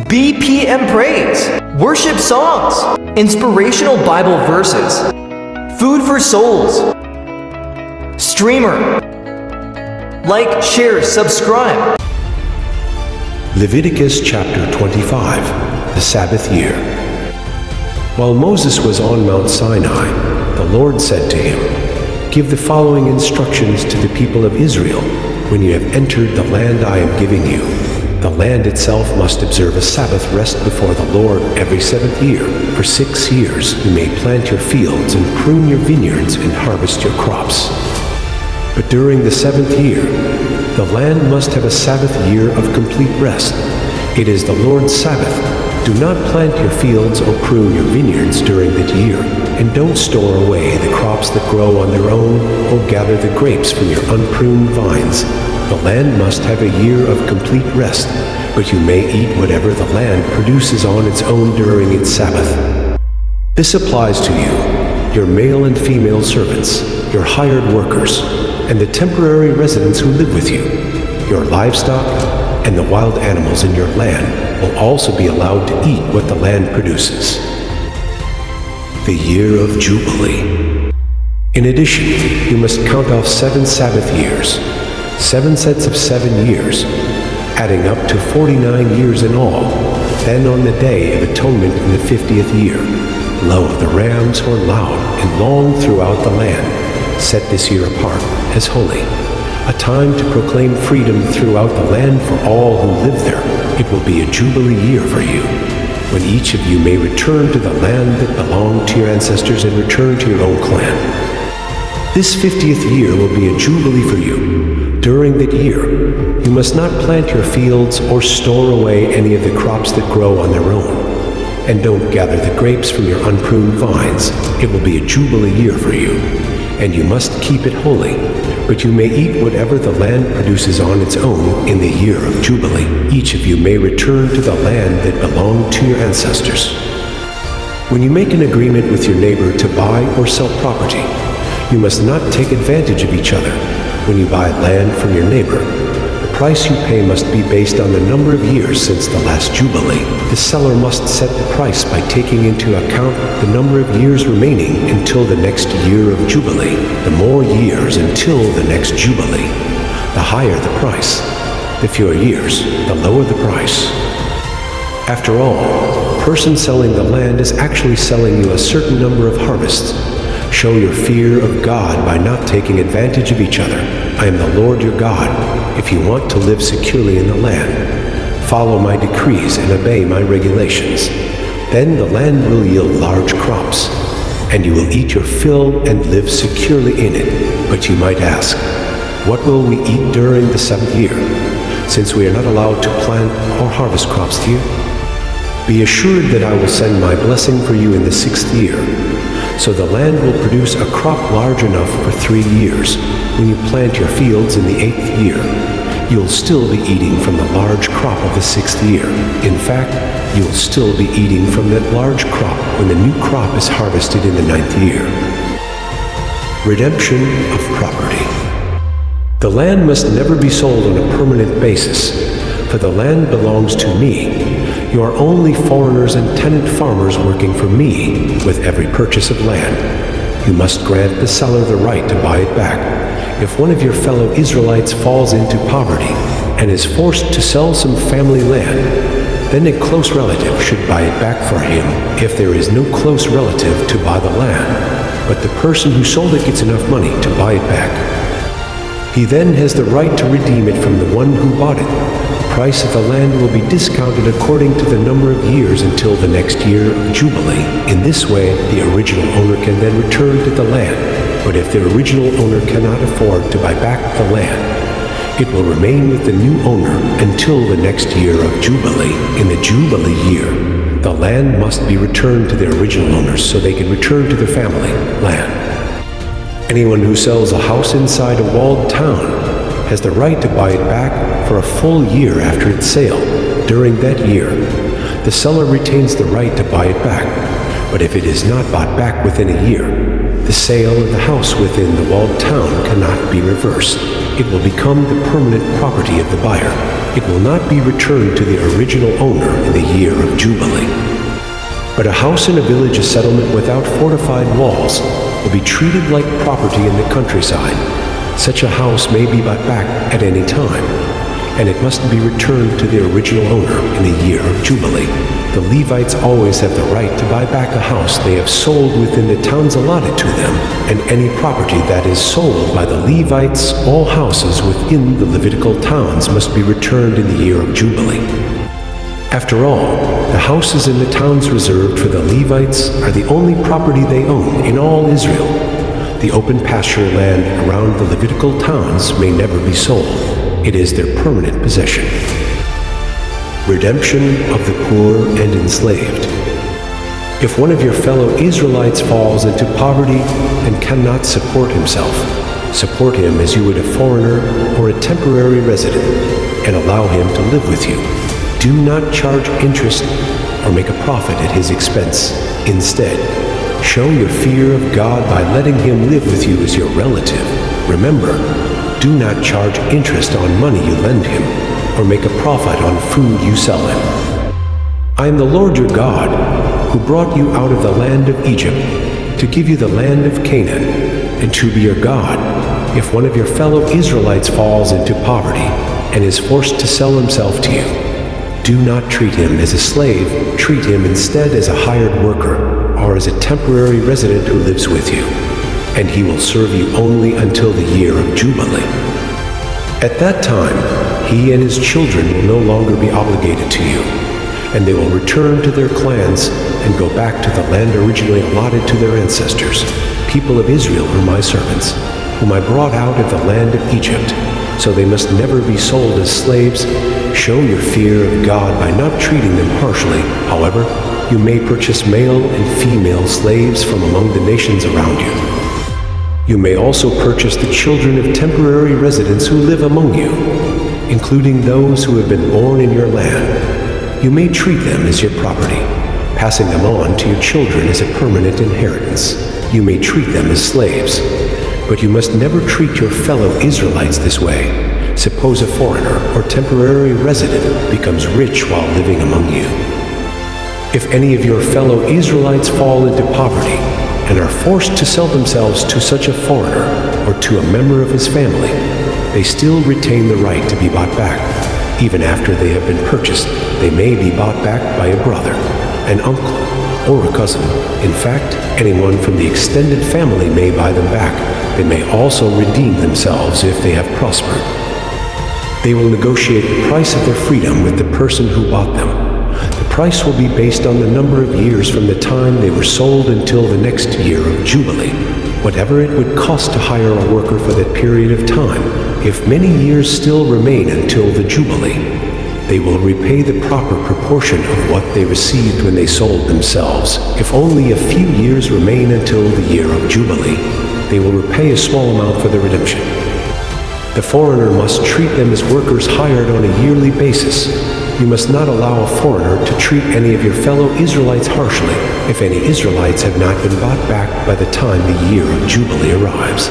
BPM praise, worship songs, inspirational Bible verses, food for souls, streamer. Like, share, subscribe. Leviticus chapter 25, the Sabbath year. While Moses was on Mount Sinai, the Lord said to him, "Give the following instructions to the people of Israel when you have entered the land I am giving you. The land itself must observe a Sabbath rest before the Lord every 7th year. For 6 years you may plant your fields and prune your vineyards and harvest your crops. But during the 7th year, the land must have a Sabbath year of complete rest. It is the Lord's Sabbath. Do not plant your fields or prune your vineyards during that year, and don't store away the crops that grow on their own or gather the grapes from your unpruned vines. The land must have a year of complete rest, but you may eat whatever the land produces on its own during its Sabbath. This applies to you, your male and female servants, your hired workers, and the temporary residents who live with you. Your livestock and the wild animals in your land will also be allowed to eat what the land produces." The year of Jubilee. In addition, you must count off 7 Sabbath years, 7 sets of 7 years, adding up to 49 years in all. Then on the Day of Atonement in the 50th year, blow the ram's horn loud and long throughout the land. Set this year apart as holy, a time to proclaim freedom throughout the land for all who live there. It will be a Jubilee year for you, when each of you may return to the land that belonged to your ancestors and return to your own clan. This 50th year will be a Jubilee for you. During that year, you must not plant your fields or store away any of the crops that grow on their own, and don't gather the grapes from your unpruned vines. It will be a Jubilee year for you, and you must keep it holy, but you may eat whatever the land produces on its own in the year of Jubilee. Each of you may return to the land that belonged to your ancestors. When you make an agreement with your neighbor to buy or sell property, you must not take advantage of each other. When you buy land from your neighbor, the price you pay must be based on the number of years since the last Jubilee. The seller must set the price by taking into account the number of years remaining until the next year of Jubilee. The more years until the next Jubilee, the higher the price. The fewer years, the lower the price. After all, the person selling the land is actually selling you a certain number of harvests. Show your fear of God by not taking advantage of each other. I am the Lord your God. If you want to live securely in the land, follow my decrees and obey my regulations. Then the land will yield large crops, and you will eat your fill and live securely in it. But you might ask, what will we eat during the 7th year, since we are not allowed to plant or harvest crops here? Be assured that I will send my blessing for you in the 6th year. So the land will produce a crop large enough for 3 years. When you plant your fields in the 8th year, you'll still be eating from the large crop of the 6th year. In fact, you'll still be eating from that large crop when the new crop is harvested in the 9th year. Redemption of property. The land must never be sold on a permanent basis, for the land belongs to me. You are only foreigners and tenant farmers working for me with every purchase of land. You must grant the seller the right to buy it back. If one of your fellow Israelites falls into poverty and is forced to sell some family land, then a close relative should buy it back for him if there is no close relative to buy the land, but the person who sold it gets enough money to buy it back. He then has the right to redeem it from the one who bought it. The price of the land will be discounted according to the number of years until the next year of Jubilee. In this way, the original owner can then return to the land. But if the original owner cannot afford to buy back the land, it will remain with the new owner until the next year of Jubilee. In the Jubilee year, the land must be returned to their original owners so they can return to their family land. Anyone who sells a house inside a walled town has the right to buy it back for a full year after its sale. During that year, the seller retains the right to buy it back, but if it is not bought back within a year, the sale of the house within the walled town cannot be reversed. It will become the permanent property of the buyer. it will not be returned to the original owner in the year of Jubilee. But a house in a village or settlement without fortified walls will be treated like property in the countryside. Such a house may be bought back at any time, and it must be returned to the original owner in the year of Jubilee. The Levites always have the right to buy back a house they have sold within the towns allotted to them, and any property that is sold by the Levites, all houses within the Levitical towns must be returned in the year of Jubilee. After all, the houses in the towns reserved for the Levites are the only property they own in all Israel. The open pasture land around the Levitical towns may never be sold. It is their permanent possession. Redemption of the poor and enslaved. If one of your fellow Israelites falls into poverty and cannot support himself, support him as you would a foreigner or a temporary resident, and allow him to live with you. Do not charge interest or make a profit at his expense. Instead, show your fear of God by letting him live with you as your relative. Remember, do not charge interest on money you lend him, or make a profit on food you sell him. I am the Lord your God, who brought you out of the land of Egypt, to give you the land of Canaan, and to be your God. If one of your fellow Israelites falls into poverty, and is forced to sell himself to you, do not treat him as a slave, treat him instead as a hired worker, or as a temporary resident who lives with you, and he will serve you only until the year of Jubilee. At that time, he and his children will no longer be obligated to you, and they will return to their clans and go back to the land originally allotted to their ancestors. People of Israel are my servants, whom I brought out of the land of Egypt, so they must never be sold as slaves. Show your fear of God by not treating them harshly. However, you may purchase male and female slaves from among the nations around you. You may also purchase the children of temporary residents who live among you, including those who have been born in your land. You may treat them as your property, passing them on to your children as a permanent inheritance. You may treat them as slaves, but you must never treat your fellow Israelites this way. Suppose a foreigner or temporary resident becomes rich while living among you. If any of your fellow Israelites fall into poverty and are forced to sell themselves to such a foreigner or to a member of his family, they still retain the right to be bought back. Even after they have been purchased, they may be bought back by a brother, an uncle, or a cousin. In fact, anyone from the extended family may buy them back. They may also redeem themselves if they have prospered. They will negotiate the price of their freedom with the person who bought them. The price will be based on the number of years from the time they were sold until the next year of Jubilee. Whatever it would cost to hire a worker for that period of time, if many years still remain until the Jubilee, they will repay the proper proportion of what they received when they sold themselves. If only a few years remain until the year of Jubilee, they will repay a small amount for the redemption. The foreigner must treat them as workers hired on a yearly basis. You must not allow a foreigner to treat any of your fellow Israelites harshly if any Israelites have not been bought back by the time the year of Jubilee arrives.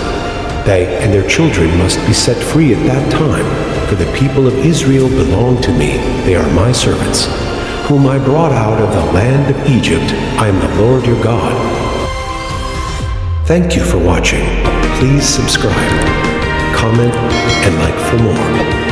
They and their children must be set free at that time, for the people of Israel belong to me. They are my servants, whom I brought out of the land of Egypt. I am the Lord your God. Thank you for watching. Please subscribe, comment, and like for more.